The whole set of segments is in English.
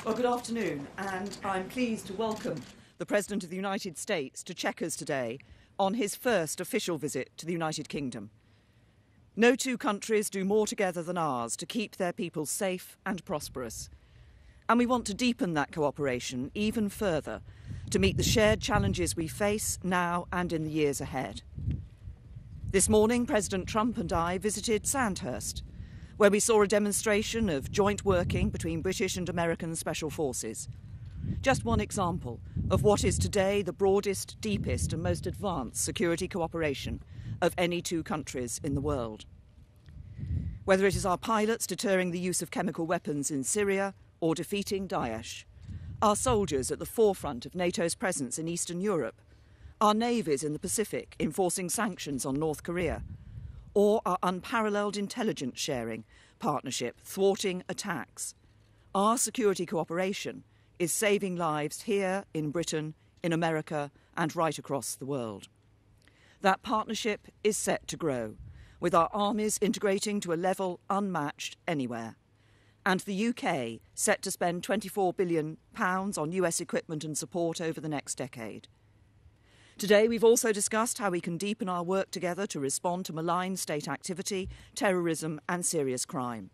Well, good afternoon, and I'm pleased to welcome the President of the United States to Chequers today on his first official visit to the United Kingdom. No two countries do more together than ours to keep their people safe and prosperous. And we want to deepen that cooperation even further to meet the shared challenges we face now and in the years ahead. This morning, President Trump and I visited Sandhurst, where we saw a demonstration of joint working between British and American special forces. Just one example of what is today the broadest, deepest and most advanced security cooperation of any two countries in the world. Whether it is our pilots deterring the use of chemical weapons in Syria or defeating Daesh, our soldiers at the forefront of NATO's presence in Eastern Europe, our navies in the Pacific enforcing sanctions on North Korea, or our unparalleled intelligence sharing partnership thwarting attacks, our security cooperation is saving lives here in Britain, in America and right across the world. That partnership is set to grow, with our armies integrating to a level unmatched anywhere, and the UK set to spend £24 billion on US equipment and support over the next decade. Today we've also discussed how we can deepen our work together to respond to malign state activity, terrorism and serious crime.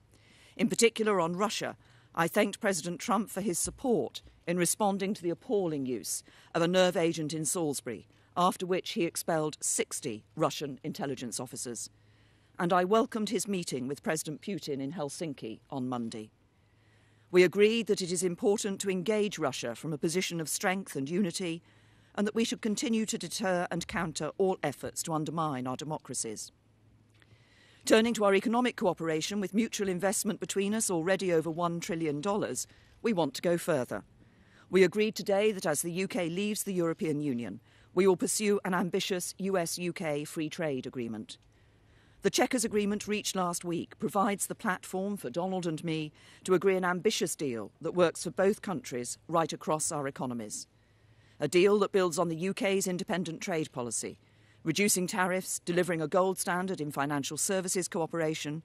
In particular on Russia, I thanked President Trump for his support in responding to the appalling use of a nerve agent in Salisbury, after which he expelled 60 Russian intelligence officers. And I welcomed his meeting with President Putin in Helsinki on Monday. We agreed that it is important to engage Russia from a position of strength and unity, and that we should continue to deter and counter all efforts to undermine our democracies. Turning to our economic cooperation, with mutual investment between us already over $1 trillion, we want to go further. We agreed today that as the UK leaves the European Union, we will pursue an ambitious US-UK free trade agreement. The Chequers agreement reached last week provides the platform for Donald and me to agree an ambitious deal that works for both countries right across our economies. A deal that builds on the UK's independent trade policy, reducing tariffs, delivering a gold standard in financial services cooperation,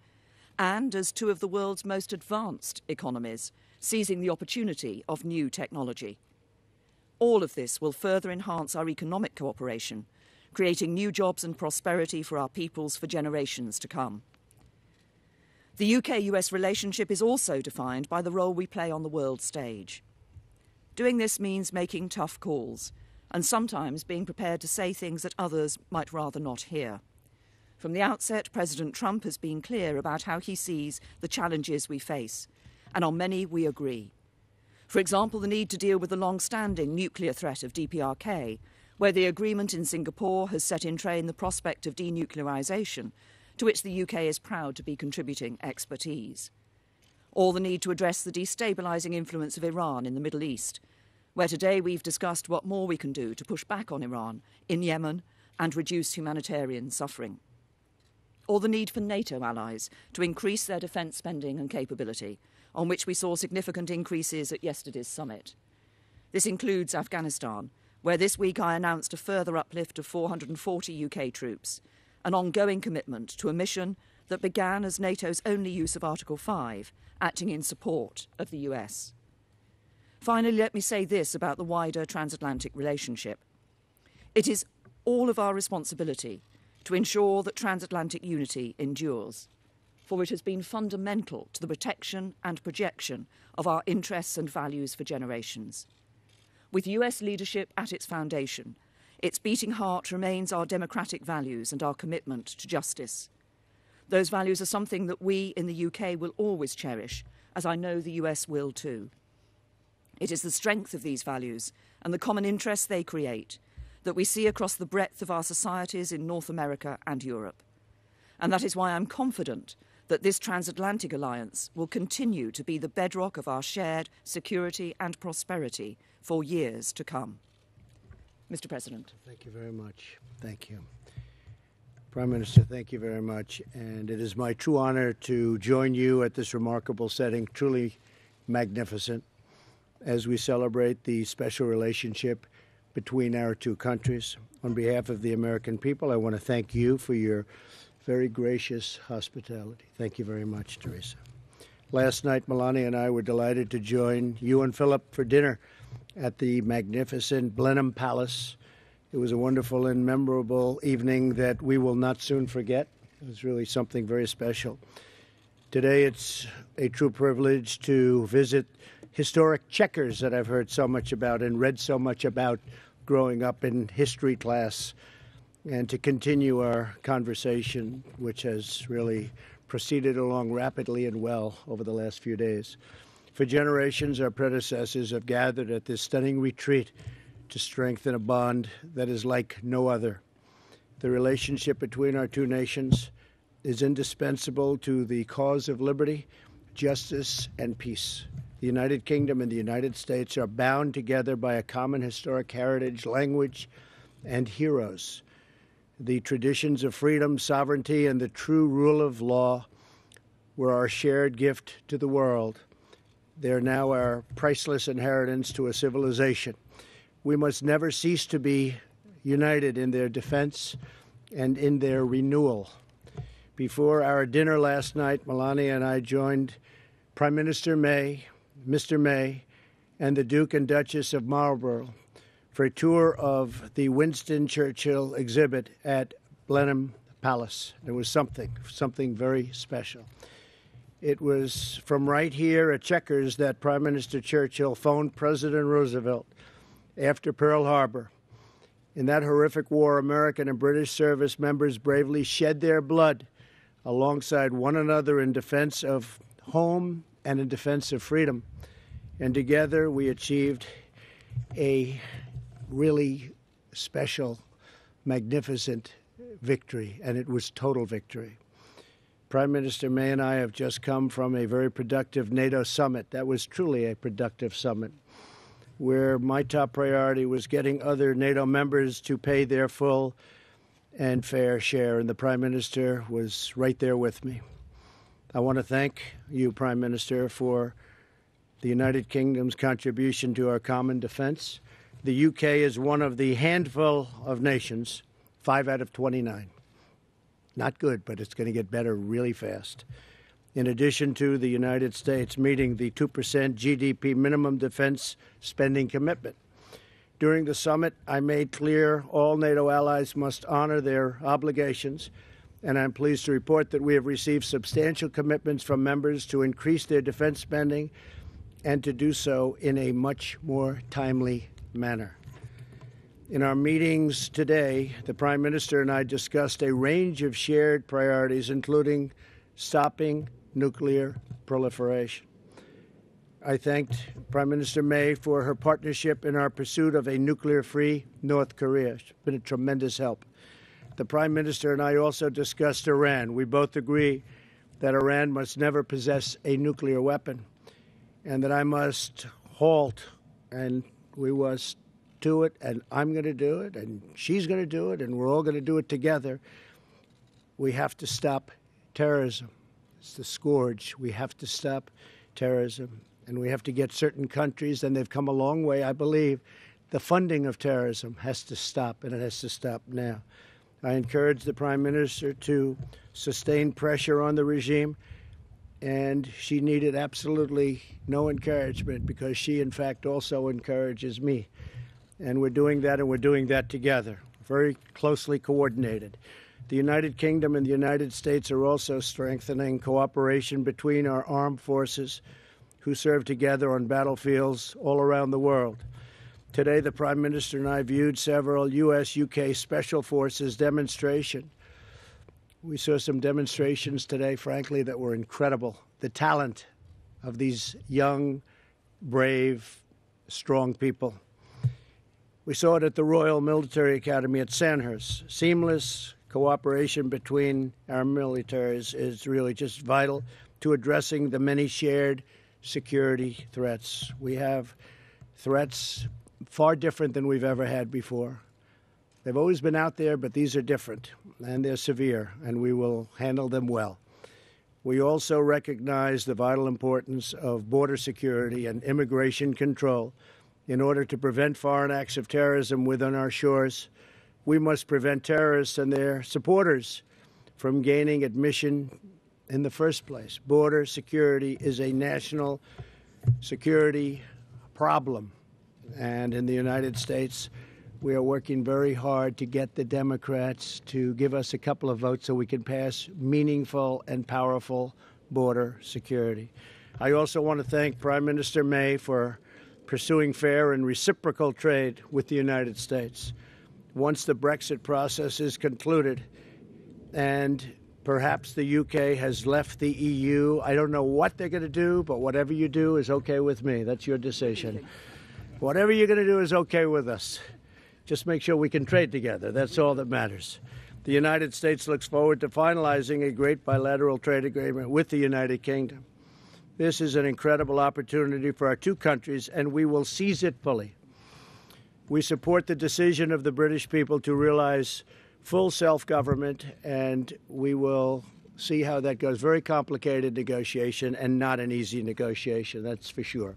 and, as two of the world's most advanced economies, seizing the opportunity of new technology. All of this will further enhance our economic cooperation, creating new jobs and prosperity for our peoples for generations to come. The UK-US relationship is also defined by the role we play on the world stage. Doing this means making tough calls, and sometimes being prepared to say things that others might rather not hear. From the outset, President Trump has been clear about how he sees the challenges we face, and on many we agree. For example, the need to deal with the long-standing nuclear threat of DPRK, where the agreement in Singapore has set in train the prospect of denuclearisation, to which the UK is proud to be contributing expertise. Or the need to address the destabilising influence of Iran in the Middle East, where today we've discussed what more we can do to push back on Iran in Yemen and reduce humanitarian suffering. Or the need for NATO allies to increase their defence spending and capability, on which we saw significant increases at yesterday's summit. This includes Afghanistan, where this week I announced a further uplift of 440 UK troops, an ongoing commitment to a mission that began as NATO's only use of Article 5, acting in support of the US. Finally, let me say this about the wider transatlantic relationship. It is all of our responsibility to ensure that transatlantic unity endures, for it has been fundamental to the protection and projection of our interests and values for generations. With US leadership at its foundation, its beating heart remains our democratic values and our commitment to justice. Those values are something that we in the UK will always cherish, as I know the US will too. It is the strength of these values and the common interests they create that we see across the breadth of our societies in North America and Europe. And that is why I'm confident that this transatlantic alliance will continue to be the bedrock of our shared security and prosperity for years to come. Mr. President. Thank you very much. Thank you. Prime Minister, thank you very much. And it is my true honor to join you at this remarkable setting, truly magnificent, as we celebrate the special relationship between our two countries. On behalf of the American people, I want to thank you for your very gracious hospitality. Thank you very much, Theresa. Last night, Melania and I were delighted to join you and Philip for dinner at the magnificent Blenheim Palace. It was a wonderful and memorable evening that we will not soon forget. It was really something very special. Today, it's a true privilege to visit historic Chequers that I've heard so much about and read so much about growing up in history class, and to continue our conversation, which has really proceeded along rapidly and well over the last few days. For generations, our predecessors have gathered at this stunning retreat to strengthen a bond that is like no other. The relationship between our two nations is indispensable to the cause of liberty, justice, and peace. The United Kingdom and the United States are bound together by a common historic heritage, language, and heroes. The traditions of freedom, sovereignty, and the true rule of law were our shared gift to the world. They are now our priceless inheritance to a civilization. We must never cease to be united in their defense and in their renewal. Before our dinner last night, Melania and I joined Prime Minister May, Mr. May, and the Duke and Duchess of Marlborough for a tour of the Winston Churchill exhibit at Blenheim Palace. It was something very special. It was from right here at Chequers that Prime Minister Churchill phoned President Roosevelt after Pearl Harbor. In that horrific war, American and British service members bravely shed their blood alongside one another in defense of home and in defense of freedom. And together we achieved a really special, magnificent victory, and it was total victory. Prime Minister May and I have just come from a very productive NATO summit. That was truly a productive summit, where my top priority was getting other NATO members to pay their full and fair share, and the Prime Minister was right there with me. I want to thank you, Prime Minister, for the United Kingdom's contribution to our common defense. The UK is one of the handful of nations, 5 out of 29. Not good, but it's going to get better really fast. In addition to the United States meeting the 2% GDP minimum defense spending commitment. During the summit, I made clear all NATO allies must honor their obligations, and I'm pleased to report that we have received substantial commitments from members to increase their defense spending and to do so in a much more timely manner. In our meetings today, the Prime Minister and I discussed a range of shared priorities, including stopping nuclear proliferation. I thanked Prime Minister May for her partnership in our pursuit of a nuclear-free North Korea. It's been a tremendous help. The Prime Minister and I also discussed Iran. We both agree that Iran must never possess a nuclear weapon, and that I must halt, and we must do it, and I'm going to do it, and she's going to do it, and we're all going to do it together. We have to stop terrorism. It's the scourge. We have to stop terrorism, and we have to get certain countries, and they've come a long way, I believe. The funding of terrorism has to stop, and it has to stop now. I encourage the Prime Minister to sustain pressure on the regime, and she needed absolutely no encouragement, because she, in fact, also encourages me. And we're doing that, and we're doing that together, very closely coordinated. The United Kingdom and the United States are also strengthening cooperation between our armed forces who serve together on battlefields all around the world. Today, the Prime Minister and I viewed several U.S.-UK Special Forces demonstrations. We saw some demonstrations today, frankly, that were incredible. The talent of these young, brave, strong people. We saw it at the Royal Military Academy at Sandhurst. Seamless cooperation between our militaries is really just vital to addressing the many shared security threats. We have threats far different than we've ever had before. They've always been out there, but these are different, and they're severe, and we will handle them well. We also recognize the vital importance of border security and immigration control. In order to prevent foreign acts of terrorism within our shores, we must prevent terrorists and their supporters from gaining admission in the first place. Border security is a national security problem. And in the United States, we are working very hard to get the Democrats to give us a couple of votes so we can pass meaningful and powerful border security. I also want to thank Prime Minister May for pursuing fair and reciprocal trade with the United States. Once the Brexit process is concluded and perhaps the UK has left the EU, I don't know what they're going to do, but whatever you do is okay with me. That's your decision. Whatever you're going to do is okay with us. Just make sure we can trade together. That's all that matters. The United States looks forward to finalizing a great bilateral trade agreement with the United Kingdom. This is an incredible opportunity for our two countries, and we will seize it fully. We support the decision of the British people to realize full self-government, and we will see how that goes. Very complicated negotiation and not an easy negotiation, that's for sure.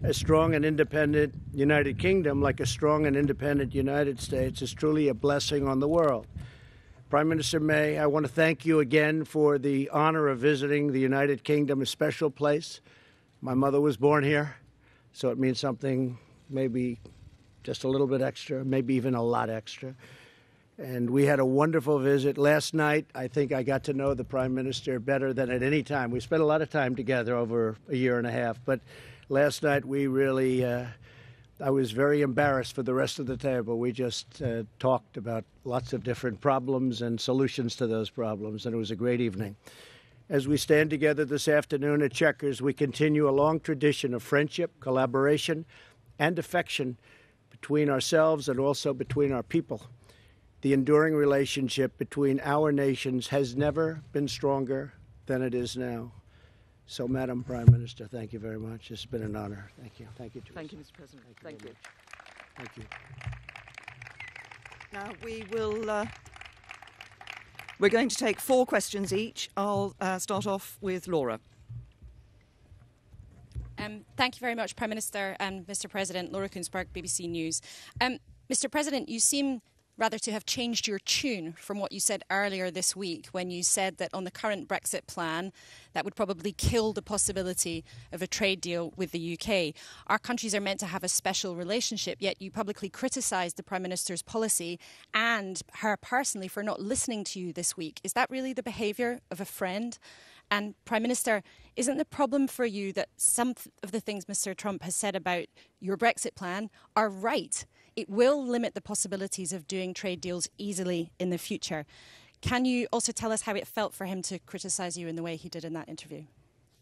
A strong and independent United Kingdom, like a strong and independent United States, is truly a blessing on the world. Prime Minister May, I want to thank you again for the honor of visiting the United Kingdom, a special place. My mother was born here, so it means something maybe just a little bit extra, maybe even a lot extra. And we had a wonderful visit. Last night, I think I got to know the Prime Minister better than at any time. We spent a lot of time together over a year and a half, but last night we really, I was very embarrassed for the rest of the table. We just talked about lots of different problems and solutions to those problems, and it was a great evening. As we stand together this afternoon at Chequers, we continue a long tradition of friendship, collaboration, and affection between ourselves and also between our people. The enduring relationship between our nations has never been stronger than it is now. So, Madam Prime Minister, thank you very much. It's been an honor. Thank you. Thank you, Theresa. Thank you, Mr. President. Thank you. Thank you. Now we will. We're going to take 4 questions each. I'll start off with Laura. Thank you very much, Prime Minister and Mr. President. Laura Kunsberg, BBC News. Mr. President, you seem rather to have changed your tune from what you said earlier this week when you said that on the current Brexit plan, that would probably kill the possibility of a trade deal with the UK. Our countries are meant to have a special relationship, yet you publicly criticised the Prime Minister's policy and her personally for not listening to you this week. Is that really the behaviour of a friend? And Prime Minister, isn't the problem for you that some of the things Mr. Trump has said about your Brexit plan are right? It will limit the possibilities of doing trade deals easily in the future. Can you also tell us how it felt for him to criticise you in the way he did in that interview?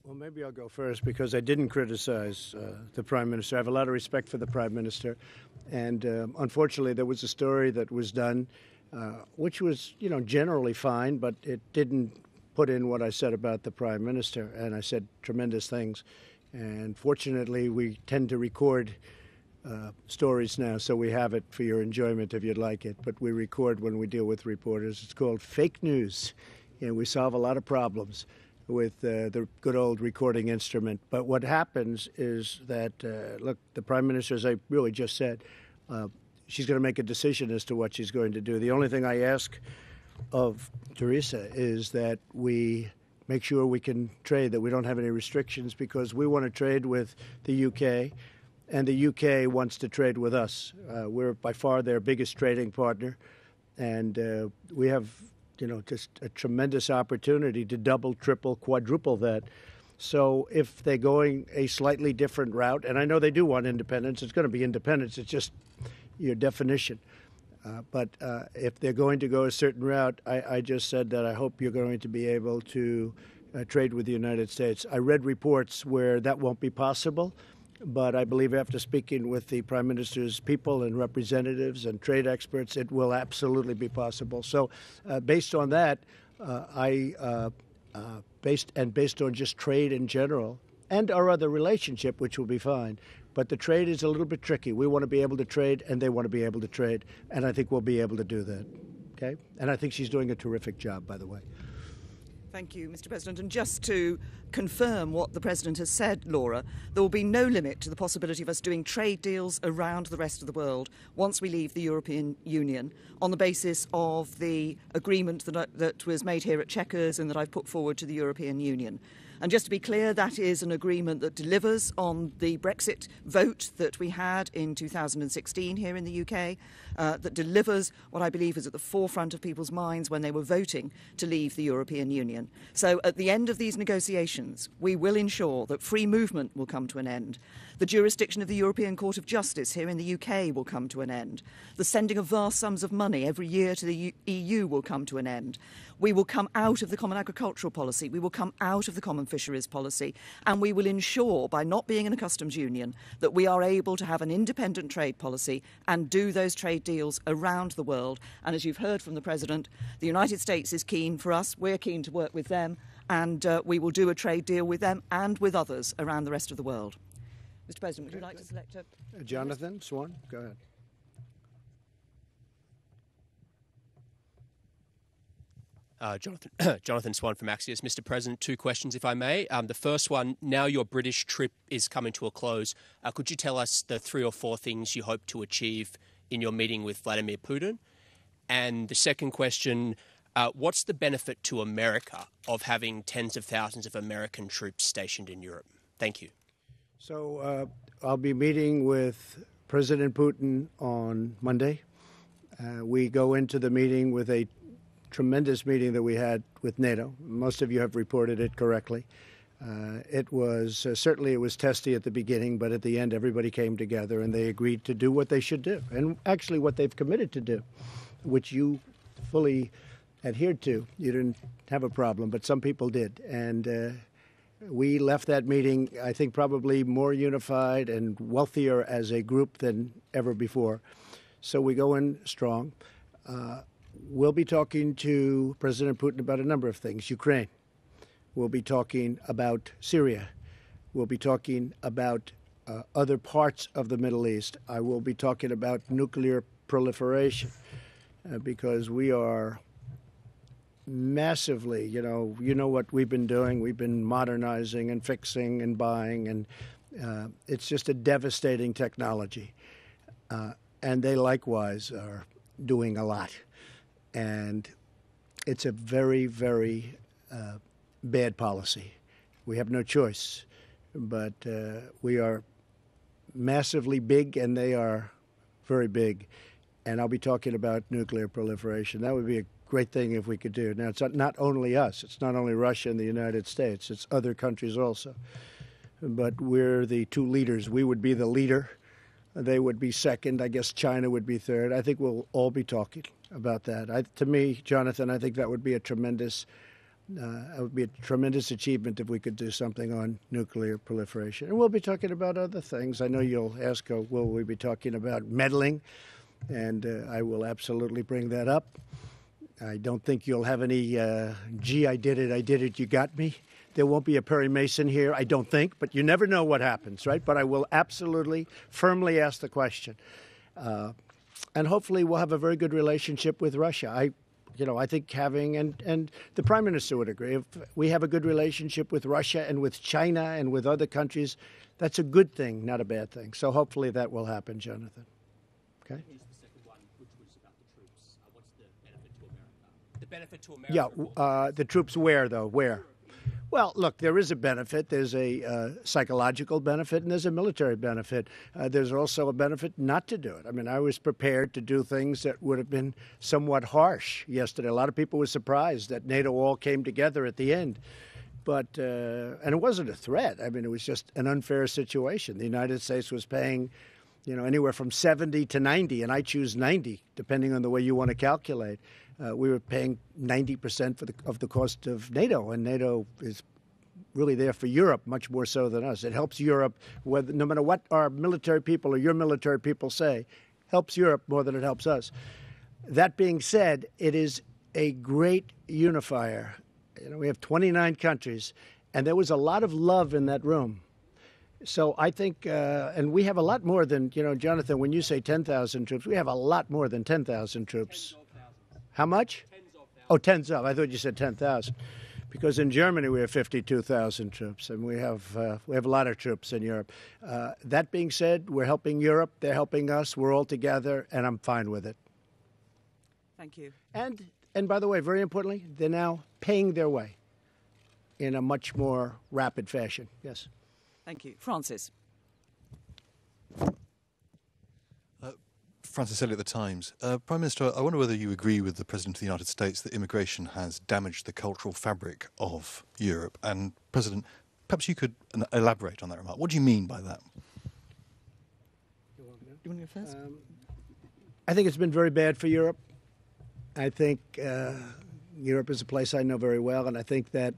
Well, maybe I'll go first because I didn't criticize the Prime Minister. I have a lot of respect for the Prime Minister. And unfortunately, there was a story that was done, which was, generally fine, but it didn't put in what I said about the Prime Minister. And I said tremendous things. And fortunately, we tend to record stories now, so we have it for your enjoyment if you'd like it. But we record when we deal with reporters. It's called fake news. We solve a lot of problems with the good old recording instrument. But what happens is that, look, the Prime Minister, as I really just said, she's going to make a decision as to what she's going to do. The only thing I ask of Theresa is that we make sure we can trade, that we don't have any restrictions, because we want to trade with the UK. And the UK wants to trade with us. We're by far their biggest trading partner. And we have, just a tremendous opportunity to double, triple, quadruple that. So if they're going a slightly different route, and I know they do want independence, it's going to be independence. It's just your definition. But if they're going to go a certain route, I just said that I hope you're going to be able to trade with the United States. I read reports where that won't be possible. But I believe after speaking with the Prime Minister's people and representatives and trade experts, it will absolutely be possible. So based on that, based on just trade in general and our other relationship, which will be fine. But the trade is a little bit tricky. We want to be able to trade and they want to be able to trade. And I think we'll be able to do that. Okay? And I think she's doing a terrific job, by the way. Thank you, Mr. President. And just to confirm what the President has said, Laura, there will be no limit to the possibility of us doing trade deals around the rest of the world once we leave the European Union on the basis of the agreement that was made here at Chequers and that I've put forward to the European Union. And just to be clear, that is an agreement that delivers on the Brexit vote that we had in 2016 here in the UK, that delivers what I believe is at the forefront of people's minds when they were voting to leave the European Union. So at the end of these negotiations, we will ensure that free movement will come to an end. The jurisdiction of the European Court of Justice here in the UK will come to an end. The sending of vast sums of money every year to the EU will come to an end. We will come out of the common agricultural policy. We will come out of the common fisheries policy. And we will ensure, by not being in a customs union, that we are able to have an independent trade policy and do those trade deals around the world. And as you've heard from the President, the United States is keen for us. We're keen to work with them. And we will do a trade deal with them and with others around the rest of the world. Mr. President, would you like to select a... Jonathan Swan, go ahead. Jonathan Swan from Axios. Mr. President, two questions, if I may. The first one, now your British trip is coming to a close. Could you tell us the 3 or 4 things you hope to achieve in your meeting with Vladimir Putin? And the second question, what's the benefit to America of having tens of thousands of American troops stationed in Europe? Thank you. So I'll be meeting with President Putin on Monday. We go into the meeting with a tremendous meeting that we had with NATO. Most of you have reported it correctly. It was certainly it was testy at the beginning, but at the end everybody came together and they agreed to do what they should do, and actually what they've committed to do, which you fully adhered to. You didn't have a problem, but some people did. And we left that meeting, I think, probably more unified and wealthier as a group than ever before. So we go in strong. We'll be talking to President Putin about a number of things. Ukraine. We'll be talking about Syria. We'll be talking about other parts of the Middle East. I will be talking about nuclear proliferation because we are massively, you know what we've been doing. We've been modernizing and fixing and buying, and it's just a devastating technology. And they likewise are doing a lot. And it's a very, very bad policy. We have no choice. But we are massively big, and they are very big. And I'll be talking about nuclear proliferation. That would be a great thing if we could do. Now, it's not only us. It's not only Russia and the United States. It's other countries also. But we're the two leaders. We would be the leader. They would be second. I guess China would be third. I think we'll all be talking about that. To me, Jonathan, I think that would be a tremendous achievement if we could do something on nuclear proliferation. And we'll be talking about other things. I know you'll ask, will we be talking about meddling? And I will absolutely bring that up. I don't think you'll have any, gee, I did it, you got me. There won't be a Perry Mason here, I don't think, but you never know what happens, right? But I will absolutely, firmly ask the question. And hopefully we'll have a very good relationship with Russia. I think having, and the Prime Minister would agree, if we have a good relationship with Russia and with China and with other countries, that's a good thing, not a bad thing. So hopefully that will happen, Jonathan. Okay? Here's the second one, which was about the troops. What's the benefit to America? The benefit to America? Yeah, the troops where, though? Where? Well, look, there is a benefit. There's a psychological benefit and there's a military benefit. There's also a benefit not to do it. I mean, I was prepared to do things that would have been somewhat harsh yesterday. A lot of people were surprised that NATO all came together at the end. But, and it wasn't a threat. I mean, it was just an unfair situation. The United States was paying, anywhere from 70 to 90, and I choose 90, depending on the way you want to calculate. We were paying 90% of the cost of NATO, and NATO is really there for Europe much more so than us. It helps Europe, no matter what our military people or your military people say, helps Europe more than it helps us. That being said, it is a great unifier. We have 29 countries, and there was a lot of love in that room. So I think, and we have a lot more than, Jonathan, when you say 10,000 troops, we have a lot more than 10,000 troops. How much? Tens of thousands. Oh, tens of. I thought you said 10,000. because in Germany we have 52,000 troops, and we have a lot of troops in Europe. That being said, we're helping Europe, they're helping us, we're all together, and I'm fine with it. Thank you. And by the way, very importantly, they're now paying their way in a much more rapid fashion. Yes. Thank you. Francis. Francis Elliott, The Times. Prime Minister, I wonder whether you agree with the President of the United States that immigration has damaged the cultural fabric of Europe. And, President, perhaps you could elaborate on that remark. What do you mean by that? Do you want to go first? I think it's been very bad for Europe. I think Europe is a place I know very well, and I think that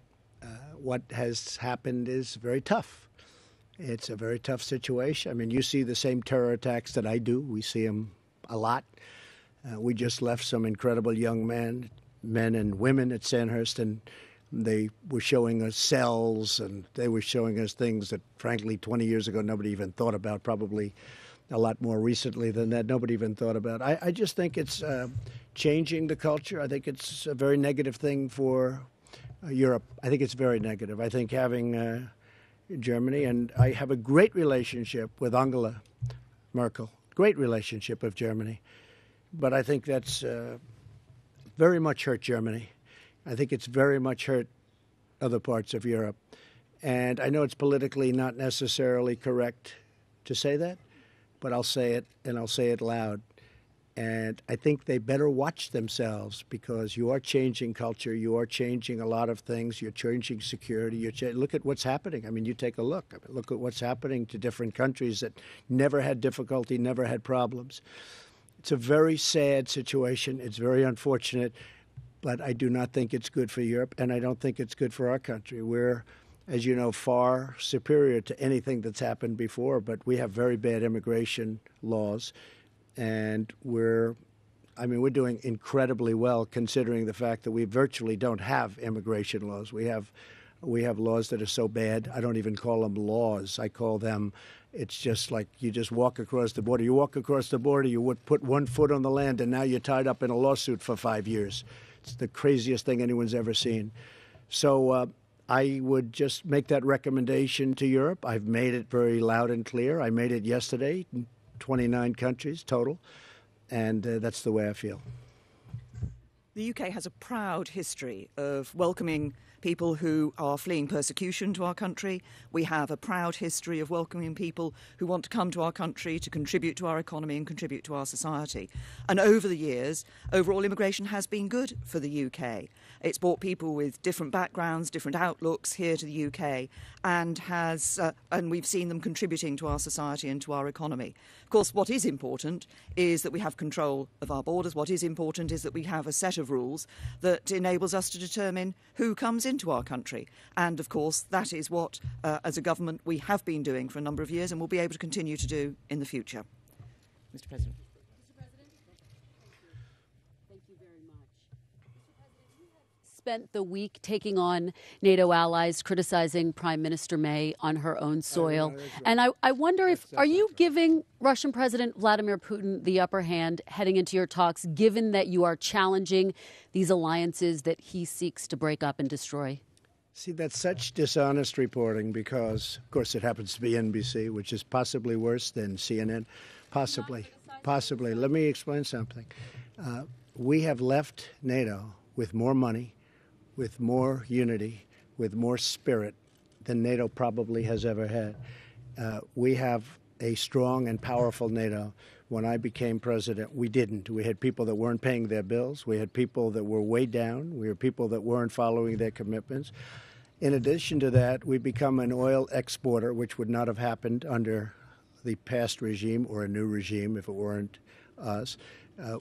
what has happened is very tough. It's a very tough situation. I mean, you see the same terror attacks that I do. We see them a lot. We just left some incredible young men and women at Sandhurst, and they were showing us cells, and they were showing us things that, frankly, 20 years ago nobody even thought about, probably a lot more recently than that nobody even thought about. I just think it's changing the culture. I think it's a very negative thing for Europe. I think it's very negative. I think having Germany, and I have a great relationship with Angela Merkel, great relationship with Germany, but I think that's very much hurt Germany. I think it's very much hurt other parts of Europe. And I know it's politically not necessarily correct to say that, but I'll say it, and I'll say it loud. And I think they better watch themselves, because you are changing culture, you are changing a lot of things, you're changing security. Look at what's happening. I mean, you take a look. I mean, look at what's happening to different countries that never had difficulty, never had problems. It's a very sad situation. It's very unfortunate, but I do not think it's good for Europe, and I don't think it's good for our country. We're, as you know, far superior to anything that's happened before, but we have very bad immigration laws. And we're doing incredibly well, considering the fact that we virtually don't have immigration laws. We have laws that are so bad, I don't even call them laws. I call them, it's just like you just walk across the border. You walk across the border, you would put one foot on the land, and now you're tied up in a lawsuit for 5 years. It's the craziest thing anyone's ever seen. So I would just make that recommendation to Europe. I've made it very loud and clear. I made it yesterday. 29 countries total, and that's the way I feel. The UK has a proud history of welcoming people who are fleeing persecution to our country. We have a proud history of welcoming people who want to come to our country to contribute to our economy and contribute to our society. And over the years, overall immigration has been good for the UK. It's brought people with different backgrounds, different outlooks here to the UK, and we've seen them contributing to our society and to our economy. Of course, what is important is that we have control of our borders. What is important is that we have a set of rules that enables us to determine who comes into our country. And, of course, that is what, as a government, we have been doing for a number of years and will be able to continue to do in the future. Mr. President. Spent the week taking on NATO allies, criticizing Prime Minister May on her own soil. And I wonder are you giving Russian President Vladimir Putin the upper hand heading into your talks, given that you are challenging these alliances that he seeks to break up and destroy? See, that's such dishonest reporting because, of course, it happens to be NBC, which is possibly worse than CNN. Possibly. Let me explain something. We have left NATO with more money, with more unity, with more spirit than NATO probably has ever had. We have a strong and powerful NATO. When I became president, we didn't. We had people that weren't paying their bills. We had people that were way down. We had people that weren't following their commitments. In addition to that, we've become an oil exporter, which would not have happened under the past regime or a new regime if it weren't us.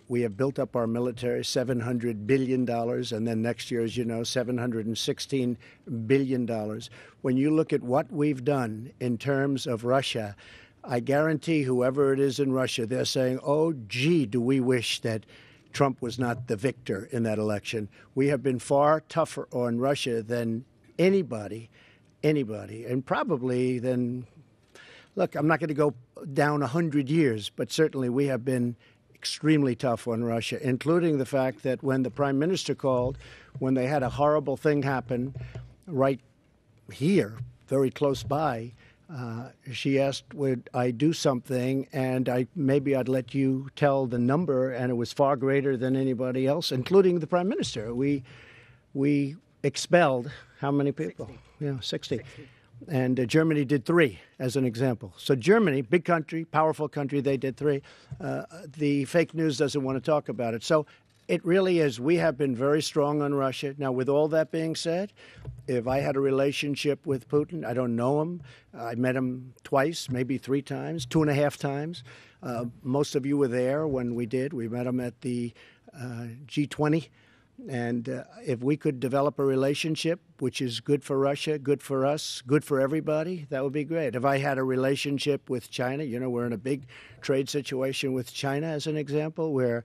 We have built up our military, $700 billion, and then next year, as you know, $716 billion. When you look at what we've done in terms of Russia, I guarantee whoever it is in Russia, they're saying, oh, gee, do we wish that Trump was not the victor in that election. We have been far tougher on Russia than anybody, and probably than, look, I'm not going to go down 100 years, but certainly we have been extremely tough on Russia, including the fact that when the Prime Minister called, when they had a horrible thing happen right here, very close by, she asked, would I do something, and maybe I'd let you tell the number, and it was far greater than anybody else, including the Prime Minister. We expelled how many people? 60. Yeah, 60. And Germany did 3, as an example. So Germany, big country, powerful country, they did 3. The fake news doesn't want to talk about it. So it really is. We have been very strong on Russia. Now, with all that being said, if I had a relationship with Putin, I don't know him. I met him twice, maybe 3 times, 2.5 times. Most of you were there when we did. We met him at the G20. And if we could develop a relationship, which is good for Russia, good for us, good for everybody, that would be great. If I had a relationship with China, you know, we're in a big trade situation with China, as an example, where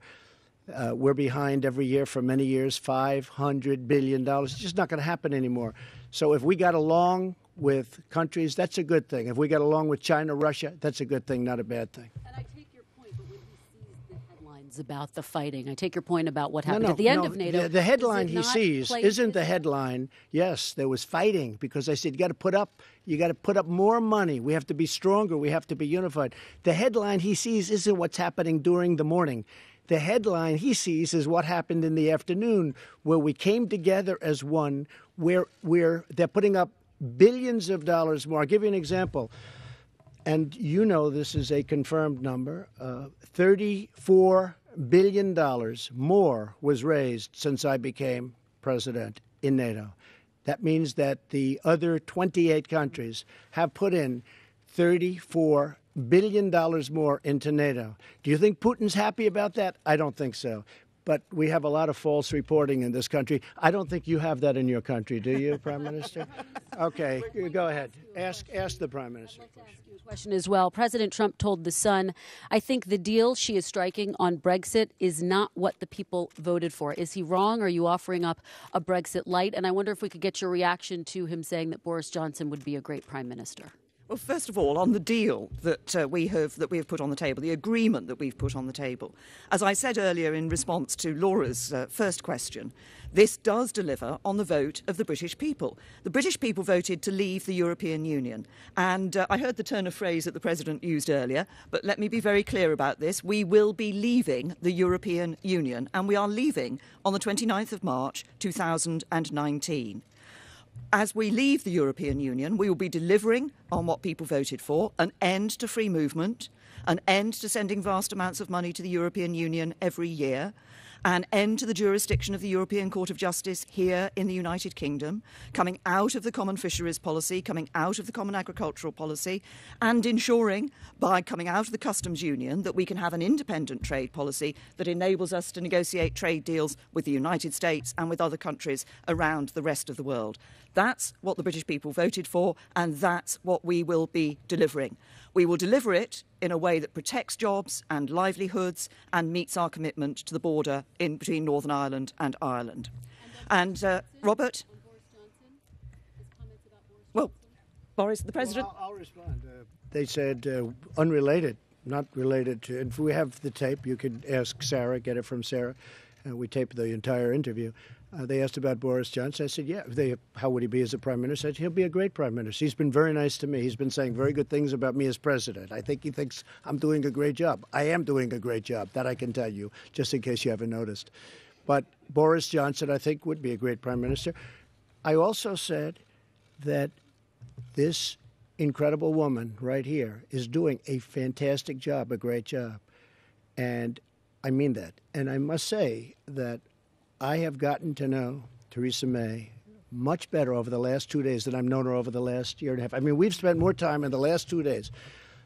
we're behind every year for many years, $500 billion. It's just not going to happen anymore. So if we got along with countries, that's a good thing. If we got along with China, Russia, that's a good thing, not a bad thing. And I take your point, but when he sees the headlines about the fighting, I take your point about what happened at the end of NATO. The headline he sees isn't the headline. Yes, there was fighting, because I said you got to put up more money. We have to be stronger. We have to be unified. The headline he sees isn't what's happening during the morning. The headline he sees is what happened in the afternoon, where we came together as one, where they're putting up billions of dollars more. I'll give you an example. And you know this is a confirmed number. $34 billion more was raised since I became president in NATO. That means that the other 28 countries have put in $34 billion more into NATO. Do you think Putin's happy about that? I don't think so. But we have a lot of false reporting in this country. I don't think you have that in your country, do you, Prime Minister? Okay, go ahead. Ask the Prime Minister. I'd like to ask you a question as well. President Trump told The Sun, I think the deal she is striking on Brexit is not what the people voted for. Is he wrong? Are you offering up a Brexit light? And I wonder if we could get your reaction to him saying that Boris Johnson would be a great Prime Minister. Well, first of all, on the deal that we have put on the table, the agreement that we've put on the table, as I said earlier in response to Laura's first question, this does deliver on the vote of the British people. The British people voted to leave the European Union. And I heard the turn of phrase that the President used earlier, but let me be very clear about this. We will be leaving the European Union, and we are leaving on the 29th of March 2019. As we leave the European Union, we will be delivering on what people voted for, an end to free movement, an end to sending vast amounts of money to the European Union every year, an end to the jurisdiction of the European Court of Justice here in the United Kingdom, coming out of the common fisheries policy, coming out of the common agricultural policy, and ensuring by coming out of the customs union that we can have an independent trade policy that enables us to negotiate trade deals with the United States and with other countries around the rest of the world. That's what the British people voted for, and that's what we will be delivering. We will deliver it in a way that protects jobs and livelihoods and meets our commitment to the border in between Northern Ireland and Ireland. And Robert? Well, Boris, the President... Well, I'll respond. They said unrelated, not related to... If we have the tape, you could ask Sarah, get it from Sarah. We taped the entire interview. They asked about Boris Johnson. I said, yeah, how would he be as a prime minister? I said, he'll be a great prime minister. He's been very nice to me. He's been saying very good things about me as president. I think he thinks I'm doing a great job. I am doing a great job. That I can tell you, just in case you haven't noticed. But Boris Johnson, I think, would be a great prime minister. I also said that this incredible woman right here is doing a fantastic job, a great job. And I mean that. And I must say that I have gotten to know Theresa May much better over the last 2 days than I've known her over the last year and a half. I mean, we've spent more time in the last 2 days.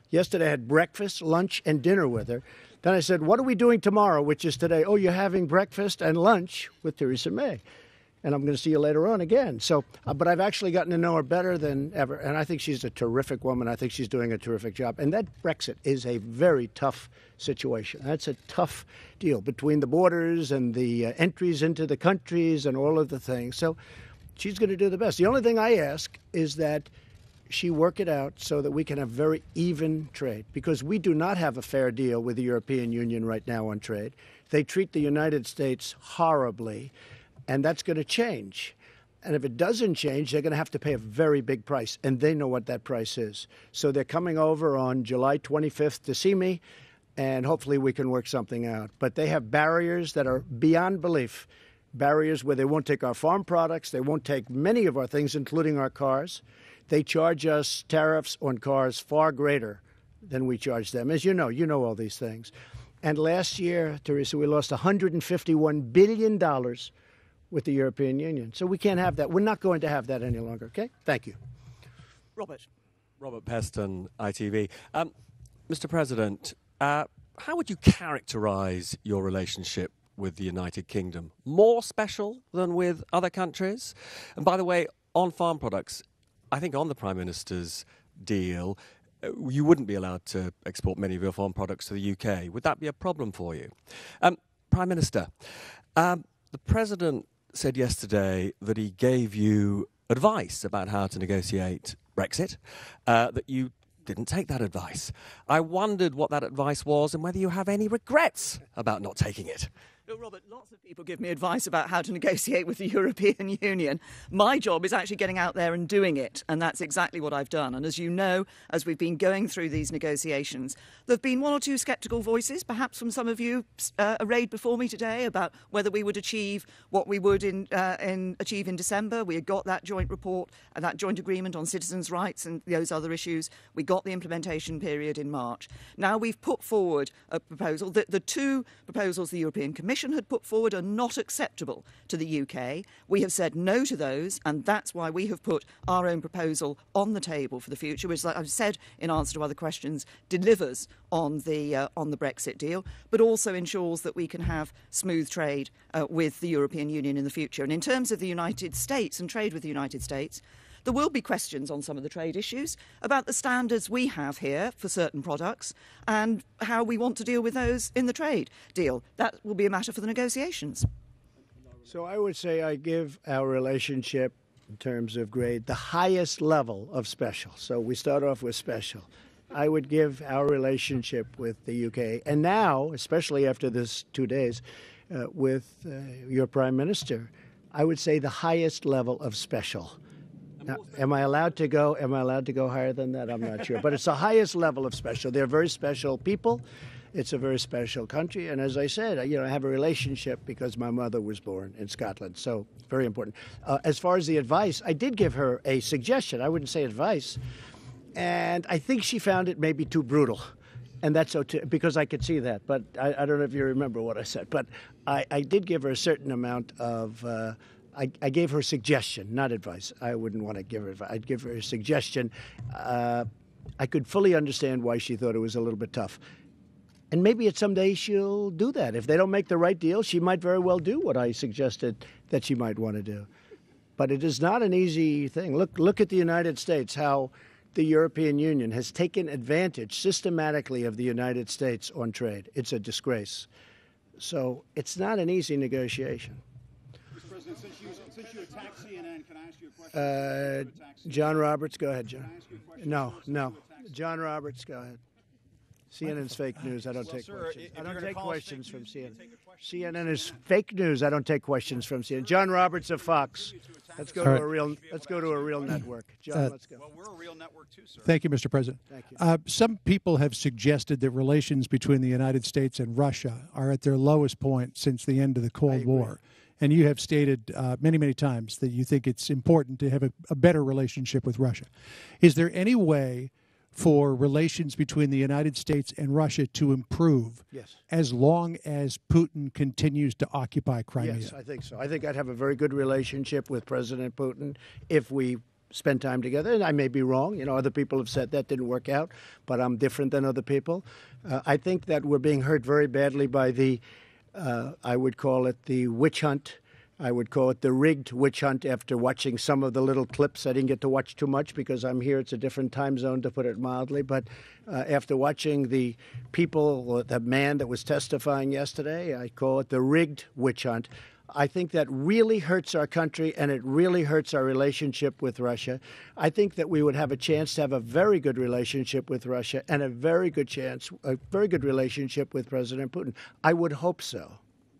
Yesterday I had breakfast, lunch, and dinner with her. Then I said, what are we doing tomorrow, which is today? Oh, you're having breakfast and lunch with Theresa May. And I'm going to see you later on again. So, but I've actually gotten to know her better than ever. And I think she's a terrific woman. I think she's doing a terrific job. And that Brexit is a very tough situation. That's a tough deal between the borders and the entries into the countries and all of the things. So she's going to do the best. The only thing I ask is that she work it out so that we can have very even trade, because we do not have a fair deal with the European Union right now on trade. They treat the United States horribly. And that's going to change. And if it doesn't change, they're going to have to pay a very big price, and they know what that price is. So they're coming over on July 25th to see me, and hopefully we can work something out. But they have barriers that are beyond belief, barriers where they won't take our farm products, they won't take many of our things, including our cars. They charge us tariffs on cars far greater than we charge them. As you know all these things. And last year, Theresa, we lost $151 billion with the European Union. So we can't have that. We're not going to have that any longer, okay? Thank you. Robert. Robert Peston, ITV. Mr. President, how would you characterize your relationship with the United Kingdom? More special than with other countries? And by the way, on farm products, I think on the Prime Minister's deal, you wouldn't be allowed to export many of your farm products to the UK. Would that be a problem for you? Prime Minister, the President said yesterday that he gave you advice about how to negotiate Brexit, that you didn't take that advice. I wondered what that advice was and whether you have any regrets about not taking it. Look, Robert, lots of people give me advice about how to negotiate with the European Union. My job is actually getting out there and doing it, and that's exactly what I've done. And as you know, as we've been going through these negotiations, there have been one or two sceptical voices, perhaps from some of you arrayed before me today, about whether we would achieve what we would achieve in December. We had got that joint report, that joint agreement on citizens' rights and those other issues. We got the implementation period in March. Now we've put forward a proposal. The two proposals the European Commission had put forward are not acceptable to the UK. We have said no to those, and that's why we have put our own proposal on the table for the future, which, like I've said in answer to other questions, delivers on the Brexit deal, but also ensures that we can have smooth trade with the European Union in the future. And in terms of the United States and trade with the United States, there will be questions on some of the trade issues about the standards we have here for certain products and how we want to deal with those in the trade deal. That will be a matter for the negotiations. So I would say I give our relationship in terms of grade the highest level of special. So we start off with special. I would give our relationship with the UK, and now, especially after this 2 days, with your Prime Minister, I would say the highest level of special. Now, am I allowed to go higher than that? I'm not sure. But it's the highest level of special. They're very special people. It's a very special country. And as I said, I have a relationship because my mother was born in Scotland. So very important. As far as the advice, I did give her a suggestion. I wouldn't say advice. And I think she found it maybe too brutal. And that's okay, because I could see that. But I don't know if you remember what I said. But I did give her a certain amount of... I gave her a suggestion, not advice. I wouldn't want to give her advice. I'd give her a suggestion. I could fully understand why she thought it was a little bit tough. And maybe someday she'll do that. If they don't make the right deal, she might very well do what I suggested that she might want to do. But it is not an easy thing. Look at the United States, how the European Union has taken advantage systematically of the United States on trade. It's a disgrace. So it's not an easy negotiation. Since you attacked CNN, can I ask you a question? John Roberts, go ahead, John. No. John Roberts, go ahead. CNN's fake news. I don't take questions. I don't take questions from CNN. CNN is fake news. I don't take questions from CNN. John Roberts of Fox. Let's go to a real network. John, let's go. Well, we're a real network too, sir. Thank you, Mr. President. Thank you. Some people have suggested that relations between the United States and Russia are at their lowest point since the end of the Cold War. And you have stated many, many times that you think it's important to have a better relationship with Russia. Is there any way for relations between the United States and Russia to improve as long as Putin continues to occupy Crimea? Yes, I think so. I think I'd have a very good relationship with President Putin if we spend time together. And I may be wrong. Other people have said that didn't work out, but I'm different than other people. I think that we're being hurt very badly by the I would call it the witch hunt. I would call it the rigged witch hunt after watching some of the little clips. I didn't get to watch too much because I'm here. It's a different time zone, to put it mildly. But after watching the people, the man that was testifying yesterday, I call it the rigged witch hunt. I think that really hurts our country, and it really hurts our relationship with Russia. I think that we would have a chance to have a very good relationship with Russia and a very good relationship with President Putin. I would hope so.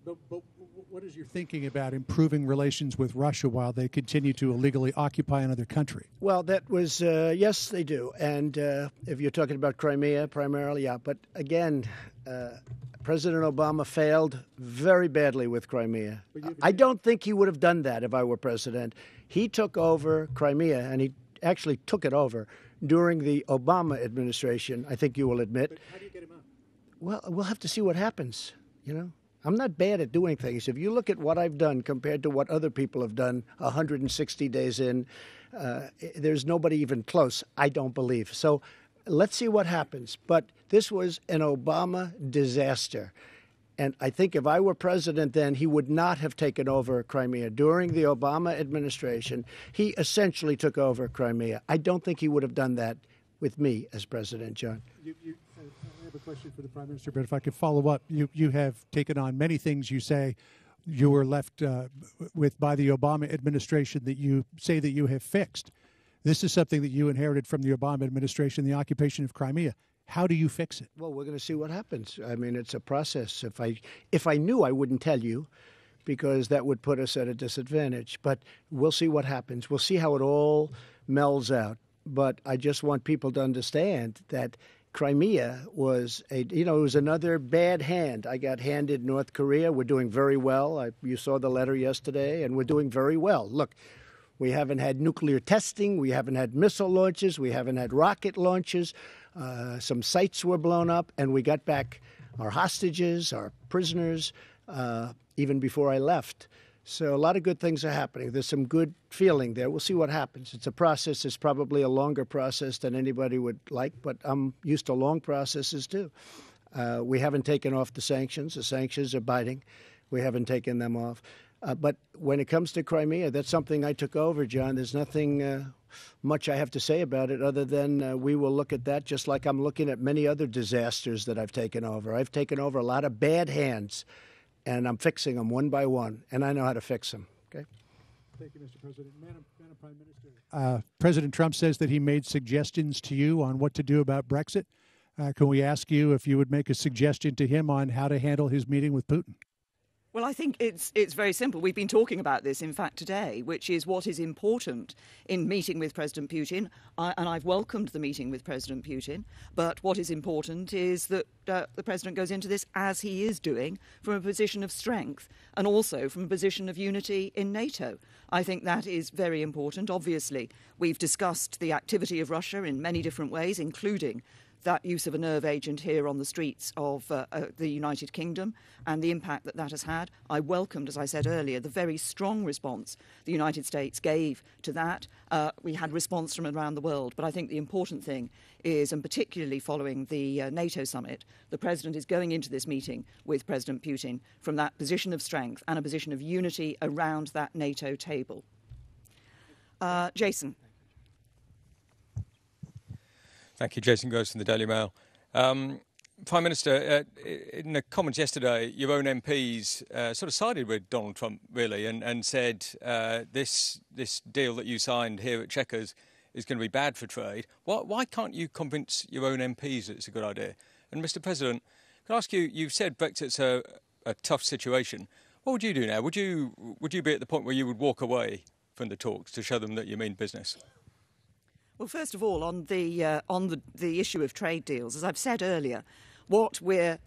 But What is your thinking about improving relations with Russia while they continue to illegally occupy another country? Well, that was, yes, they do. And if you're talking about Crimea primarily, yeah. But again, President Obama failed very badly with Crimea. I don't think he would have done that if I were president. He took over Crimea, and he actually took it over during the Obama administration, I think you will admit. But how do you get him out? Well, we'll have to see what happens, you know. I'm not bad at doing things. If you look at what I've done compared to what other people have done 160 days in, there's nobody even close, I don't believe. So let's see what happens. But this was an Obama disaster. And I think if I were president then, he would not have taken over Crimea. During the Obama administration, he essentially took over Crimea. I don't think he would have done that with me as president, John. I have a question for the Prime Minister, but if I could follow up, you have taken on many things you say you were left with by the Obama administration that you say that you have fixed. This is something that you inherited from the Obama administration, the occupation of Crimea. How do you fix it? Well, we're going to see what happens. I mean, it's a process. If I knew, I wouldn't tell you, because that would put us at a disadvantage. But we'll see what happens. We'll see how it all melds out. But I just want people to understand that Crimea was it was another bad hand. I got handed North Korea. We're doing very well. You saw the letter yesterday, and we're doing very well. Look, we haven't had nuclear testing. We haven't had missile launches. We haven't had rocket launches. Some sites were blown up, and we got back our hostages, our prisoners, even before I left. So a lot of good things are happening. There's some good feeling there. We'll see what happens. It's a process. It's probably a longer process than anybody would like, but I'm used to long processes too. We haven't taken off the sanctions. The sanctions are biting. We haven't taken them off. But when it comes to Crimea, that's something I took over, John. There's nothing much I have to say about it other than we will look at that just like I'm looking at many other disasters that I've taken over. I've taken over a lot of bad hands, and I'm fixing them one by one, and I know how to fix them. Okay. Thank you, Mr. President. Madam Prime Minister. President Trump says that he made suggestions to you on what to do about Brexit. Can we ask you if you would make a suggestion to him on how to handle his meeting with Putin? Well, I think it's very simple. We've been talking about this, in fact, today, which is what is important in meeting with President Putin. And I've welcomed the meeting with President Putin. But what is important is that the President goes into this, as he is doing, from a position of strength and also from a position of unity in NATO. I think that is very important. Obviously, we've discussed the activity of Russia in many different ways, including that use of a nerve agent here on the streets of the United Kingdom and the impact that that has had. I welcomed, as I said earlier, the very strong response the United States gave to that. We had response from around the world, but I think the important thing is, and particularly following the NATO summit, the President is going into this meeting with President Putin from that position of strength and a position of unity around that NATO table. Jason. Thank you. Jason Gross from the Daily Mail. Prime Minister, in the comments yesterday, your own MPs sort of sided with Donald Trump, really, and said this deal that you signed here at Chequers is going to be bad for trade. Why can't you convince your own MPs that it's a good idea? And, Mr. President, can I ask you, you've said Brexit's a tough situation. What would you do now? Would you be at the point where you would walk away from the talks to show them that you mean business? Well, first of all, on the issue of trade deals, as I've said earlier, what we're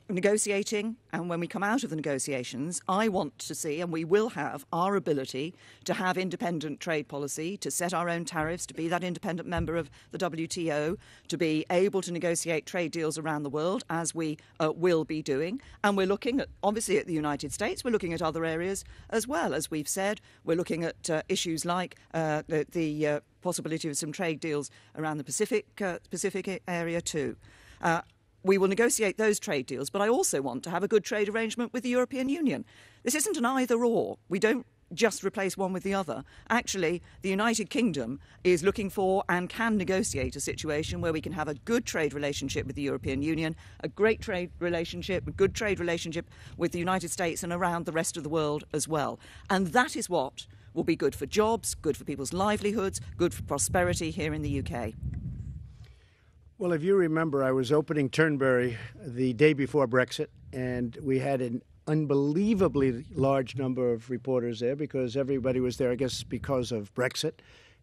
negotiating, and when we come out of the negotiations, I want to see, and we will have, our ability to have independent trade policy, to set our own tariffs, to be that independent member of the WTO, to be able to negotiate trade deals around the world, as we will be doing. And we're looking at, obviously, at the United States. We're looking at other areas as well. As we've said, we're looking at issues like the possibility of some trade deals around the Pacific area too. We will negotiate those trade deals, but I also want to have a good trade arrangement with the European Union. This isn't an either-or. We don't just replace one with the other. Actually, the United Kingdom is looking for and can negotiate a situation where we can have a good trade relationship with the European Union, a great trade relationship, a good trade relationship with the United States and around the rest of the world as well. And that is what will be good for jobs, good for people's livelihoods, good for prosperity here in the UK. Well, if you remember, I was opening Turnberry the day before Brexit, and we had an unbelievably large number of reporters there because everybody was there, I guess, because of Brexit.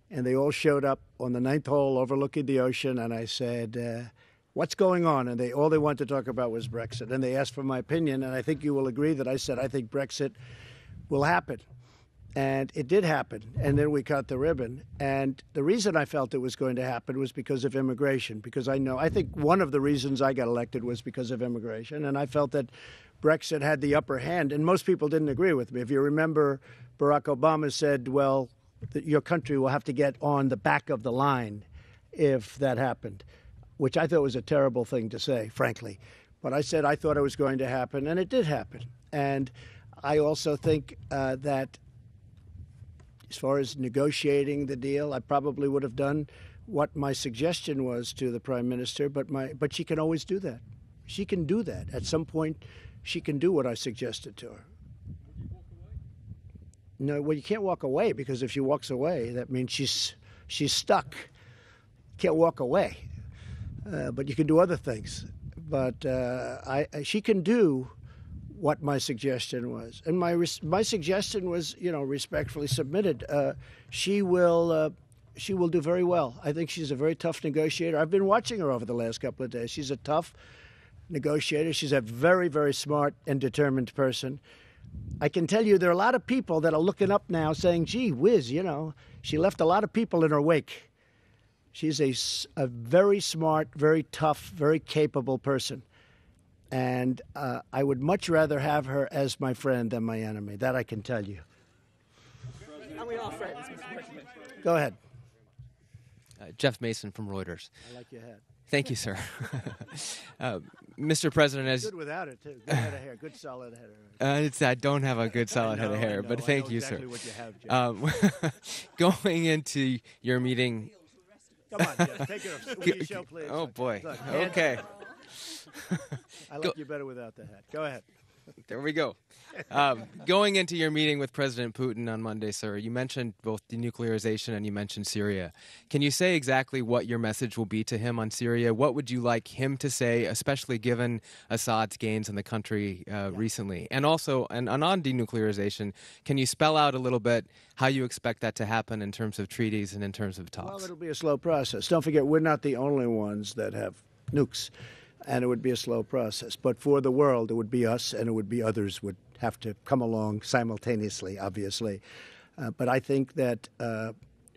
And they all showed up on the 9th hole overlooking the ocean. And I said, what's going on? And all they wanted to talk about was Brexit. And they asked for my opinion. And I think you will agree that I said, I think Brexit will happen. And it did happen. And then we cut the ribbon. And the reason I felt it was going to happen was because of immigration. Because I think one of the reasons I got elected was because of immigration. And I felt that Brexit had the upper hand. And most people didn't agree with me. If you remember, Barack Obama said, well, your country will have to get on the back of the line if that happened, which I thought was a terrible thing to say, frankly. But I said I thought it was going to happen, and it did happen. And I also think that as far as negotiating the deal, I probably would have done what my suggestion was to the Prime Minister, but she can always do that. She can do that. At some point, she can do what I suggested to her. No, well, you can't walk away, because if she walks away, that means she's stuck. Can't walk away, but you can do other things. But she can do what my suggestion was, and my suggestion was, respectfully submitted. She will do very well. I think she's a very tough negotiator. I've been watching her over the last couple of days. She's a tough negotiator. She's a very, very smart and determined person. I can tell you there are a lot of people that are looking up now saying, gee whiz, she left a lot of people in her wake. She's a very smart, very tough, very capable person. And I would much rather have her as my friend than my enemy. That I can tell you. And we are friends, Mr. President. Go ahead. Jeff Mason from Reuters. I like your hat. Thank you, sir. Mr. President, as good without it too. Good head of hair. Good solid head of hair. I don't have a good solid head of hair, but thank you, exactly sir. What you have, Jeff. Going into your meeting. Come on, Jeff. Take it off. Will you show, please? Oh boy. Look, okay. I like you better without the hat. Go ahead. There we go. Going into your meeting with President Putin on Monday, sir, you mentioned both denuclearization and you mentioned Syria. Can you say exactly what your message will be to him on Syria? What would you like him to say, especially given Assad's gains in the country recently? And also, and on denuclearization, can you spell out a little bit how you expect that to happen in terms of treaties and in terms of talks? Well, it'll be a slow process. Don't forget, we're not the only ones that have nukes, and it would be a slow process. But for the world, it would be us, and it would be others would have to come along simultaneously, obviously. But I think that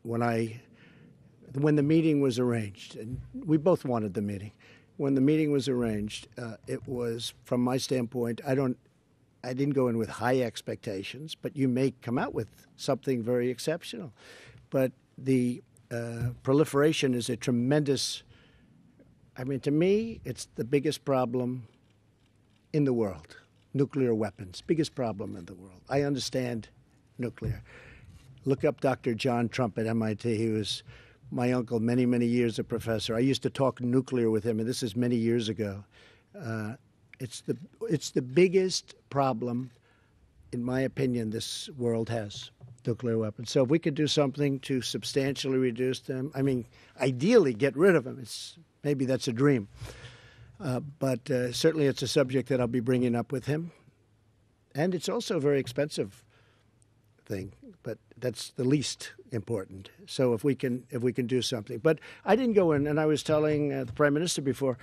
when the meeting was arranged, and we both wanted the meeting, when the meeting was arranged, it was, from my standpoint, I didn't go in with high expectations, but you may come out with something very exceptional. But the proliferation is a tremendous, to me, it's the biggest problem in the world. Nuclear weapons, biggest problem in the world. I understand nuclear. Look up Dr. John Trump at MIT. He was my uncle, many, many years a professor. I used to talk nuclear with him, and this is many years ago. It's the biggest problem, in my opinion, this world has, nuclear weapons. So if we could do something to substantially reduce them, ideally get rid of them. Maybe that's a dream. But certainly it's a subject that I'll be bringing up with him. And it's also a very expensive thing, but that's the least important. So if we can do something. But I didn't go in, and I was telling the Prime Minister before,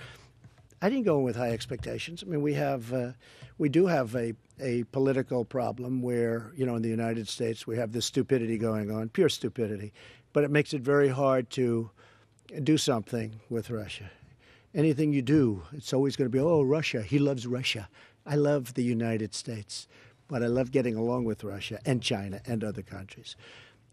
I didn't go in with high expectations. We do have a political problem where, in the United States, we have this stupidity going on, pure stupidity. But it makes it very hard to do something with Russia. Anything you do, it's always going to be, oh, Russia, he loves Russia. I love the United States, but I love getting along with Russia and China and other countries.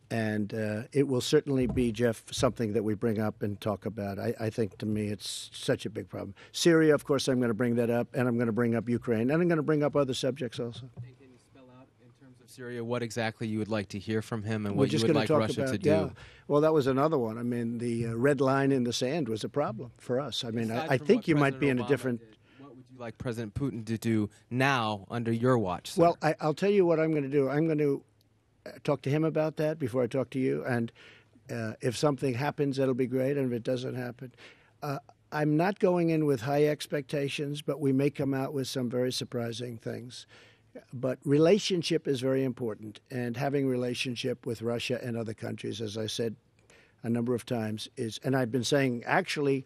And it will certainly be, Jeff, something that we bring up and talk about. I think, to me, it's such a big problem. Syria, of course, I'm going to bring that up, and I'm going to bring up Ukraine, and I'm going to bring up other subjects also. Can you spell out, in terms of Syria, what exactly you would like to hear from him and what you would like Russia to do? Yeah. Well, that was another one. The red line in the sand was a problem for us. I think you might be in a different... What would you like President Putin to do now under your watch, sir? Well, I'll tell you what I'm going to do. I'm going to talk to him about that before I talk to you. And if something happens, that'll be great. And if it doesn't happen, I'm not going in with high expectations, but we may come out with some very surprising things. But relationship is very important, and having relationship with Russia and other countries, as I said a number of times, is, and I've been saying actually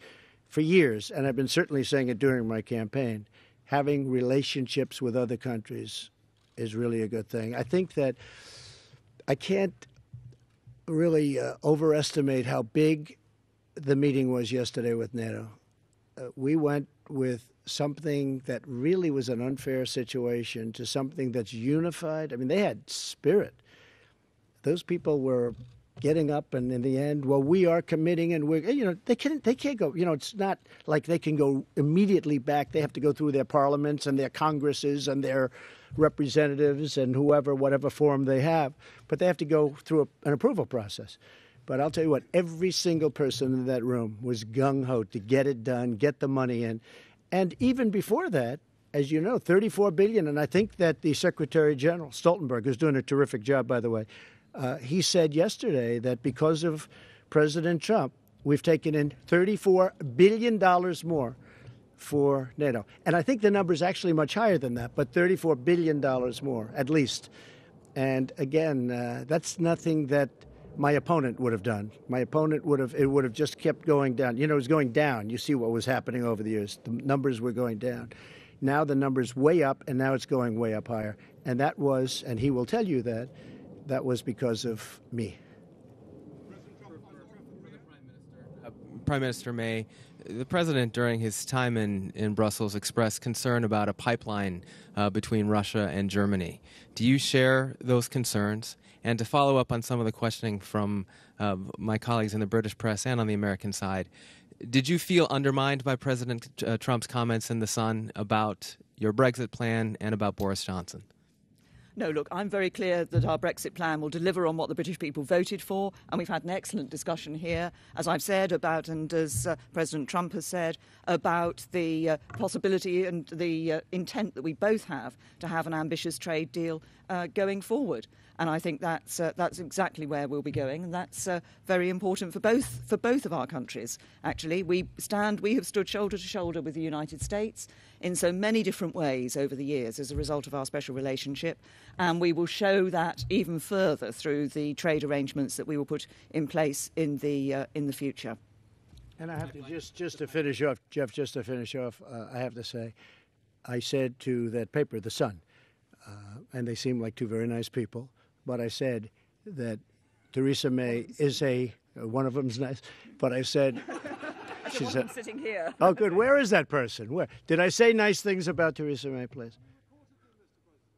for years, and I've been certainly saying it during my campaign, having relationships with other countries is really a good thing. I think that I can't really overestimate how big the meeting was yesterday with NATO. We went with something that really was an unfair situation to something that's unified. I mean, they had spirit. Those people were getting up, and in the end, well, we are committing, and we're, you know, they can't go, you know, it's not like they can go immediately back. They have to go through their parliaments and their congresses and their representatives and whoever, whatever form they have, but they have to go through an approval process. But I'll tell you what, every single person in that room was gung-ho to get it done, get the money in. And even before that, as you know, $34 billion, and I think that the Secretary General, Stoltenberg, who's doing a terrific job, by the way, he said yesterday that because of President Trump, we've taken in $34 billion more for NATO. And I think the number is actually much higher than that, but $34 billion more, at least. And again, that's nothing that my opponent would have done. My opponent would have just kept going down. You know, it was going down. You see what was happening over the years. The numbers were going down. Now the number's way up, and now it's going way up higher. And that was, and he will tell you that, that was because of me. Prime Minister May, the president during his time in Brussels expressed concern about a pipeline between Russia and Germany. Do you share those concerns? And to follow up on some of the questioning from my colleagues in the British press and on the American side, did you feel undermined by President Trump's comments in The Sun about your Brexit plan and about Boris Johnson? No, look, I'm very clear that our Brexit plan will deliver on what the British people voted for, and we've had an excellent discussion here, as I've said, about, and as President Trump has said, about the possibility and the intent that we both have to have an ambitious trade deal going forward. And I think that's exactly where we'll be going, and that's very important for both of our countries. Actually, we have stood shoulder to shoulder with the United States in so many different ways over the years as a result of our special relationship, and we will show that even further through the trade arrangements that we will put in place in the future. And I have to just to finish off, Jeff. Just to finish off, I have to say, I said to that paper, The Sun, and they seem like two very nice people. But I said that Theresa May is one of them's nice, but I said, she said, sitting here. Oh, good. Where is that person? Where? Did I say nice things about Theresa May, please?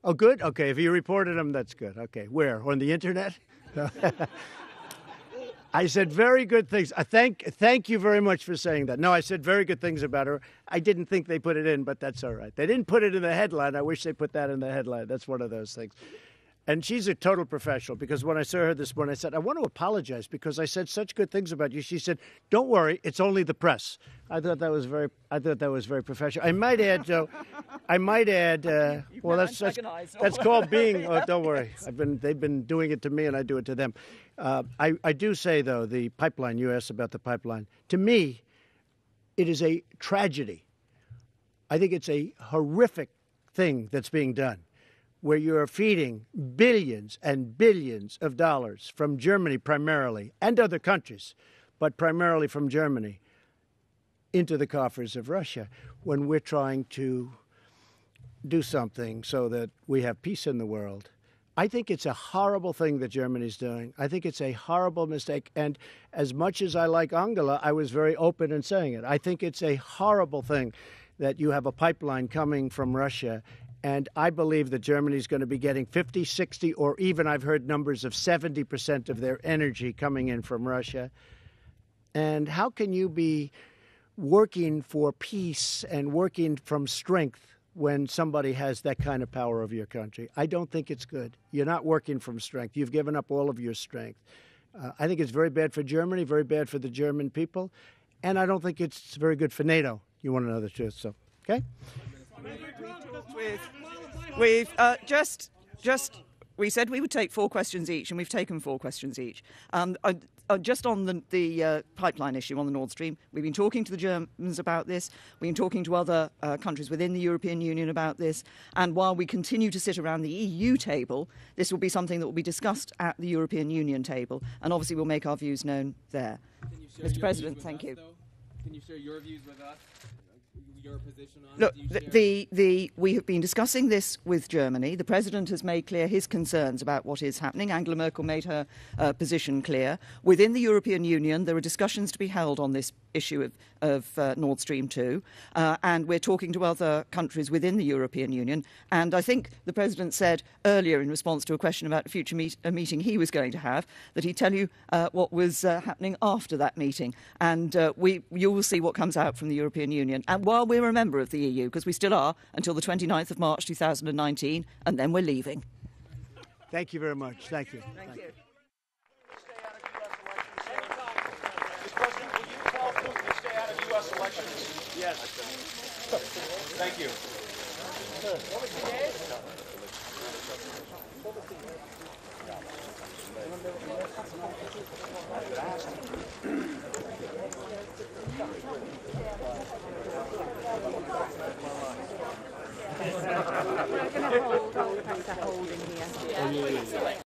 Oh, good? Okay, if you reported them, that's good. Okay, where? On the internet? I said very good things. Thank you very much for saying that. No, I said very good things about her. I didn't think they put it in, but that's all right. They didn't put it in the headline. I wish they put that in the headline. That's one of those things. And she's a total professional, because when I saw her this morning, I said, I want to apologize because I said such good things about you. She said, don't worry, it's only the press. I thought that was very professional. I might add, well, that's called being, oh, don't worry. They've been doing it to me and I do it to them. I do say, though, the pipeline, you asked about the pipeline. To me, it is a tragedy. I think it's a horrific thing that's being done, where you're feeding billions and billions of dollars from Germany primarily, and other countries, but primarily from Germany, into the coffers of Russia, when we're trying to do something so that we have peace in the world. I think it's a horrible thing that Germany's doing. I think it's a horrible mistake. And as much as I like Angela, I was very open in saying it. I think it's a horrible thing that you have a pipeline coming from Russia. And I believe that Germany's going to be getting 50, 60, or even I've heard numbers of 70% of their energy coming in from Russia. And how can you be working for peace and working from strength when somebody has that kind of power over your country? I don't think it's good. You're not working from strength. You've given up all of your strength. I think it's very bad for Germany, very bad for the German people, and I don't think it's very good for NATO. You want to know the truth, so, okay? We've we said we would take 4 questions each, and we've taken 4 questions each. just on the pipeline issue on the Nord Stream, we've been talking to the Germans about this. We've been talking to other countries within the European Union about this. And while we continue to sit around the EU table, this will be something that will be discussed at the European Union table. And obviously we'll make our views known there. Mr. President, thank you. Can you share your views with us? Your position on Look, it? we have been discussing this with Germany. The President has made clear his concerns about what is happening. Angela Merkel made her position clear. Within the European Union, there are discussions to be held on this issue of Nord Stream 2, and we're talking to other countries within the European Union. And I think the President said earlier in response to a question about a future meeting he was going to have, that he'd tell you what was happening after that meeting. And you will see what comes out from the European Union. And while we're a member of the EU, because we still are until the 29th of March 2019, and then we're leaving. Thank you very much. Thank you. Thank you. President, will you tell Putin to stay out of U.S. elections? Yes. Thank you. We're going to hold in here.